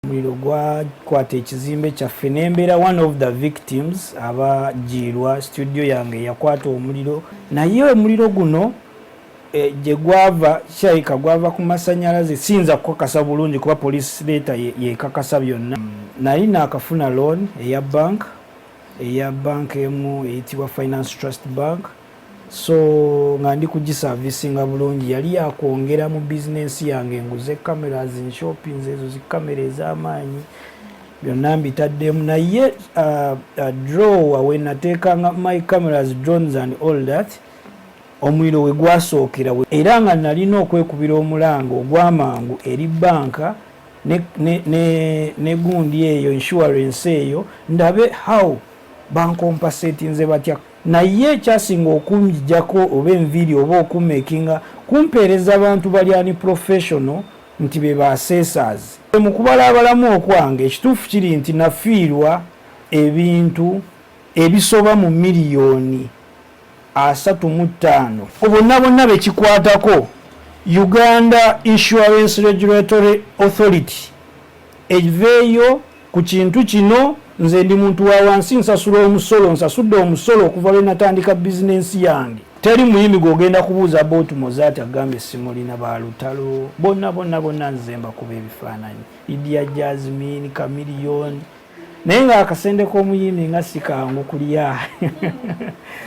Omuliro gwakwata ekizimbe kyaffe nembeera one of the victims abajiirwa studio yange yakwata omuliro naye omuliro guno gye gwava kirabika gwava ku masanyalaze siyinza kukakasa bulungi kuba police leeta yekakasa byonna nali naakafuna loan eya bank emu eyitibwa Finance Trust Bank so nga ndi kugisavisinga bulungi yali yakwongera mu bizinesi yange nguze cameras shopping ezo zikamera ez'amaanyi byonna mbitaddemu naye drawer we nateekanga my cameras drones and all that omuliro we gwasookera era nga nalina okwekubira omulango ogw'amangu eri banka ne gundi eyo insurance eyo ndabe how bankompensatinze batya naye ekyasinga okunjijjako oba enviiri oba okumakinga kumpeereza abantu bali ani professional nti be ba assessors mu kubala abalamu okwange ekituufu kiri nti nafiirwa ebintu ebisoba mu miliyoni 35 bonna bekikwatako Uganda Insurance Regulatory Authority eveeyo ku kintu kino nze ndi muntu wa wansi nsasula omusolo nsasudde omusolo okuva lwe natandika bizinensi yange teri muyimi gwogenda kubuuza botu Mozart agambe simulina balutalo bonna nzemba kuba ebifaananyi Lydia Jasmine Chameleone naye nga akasende k'omuyimbi nga sikangu kulya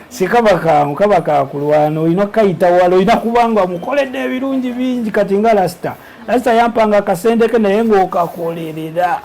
sikaba kangu kaba kakulwana olina kayita wala olina kubanga mukoledde ebirungi bingi kati nga lasita yampanga akasende ke naye ng'okakolerera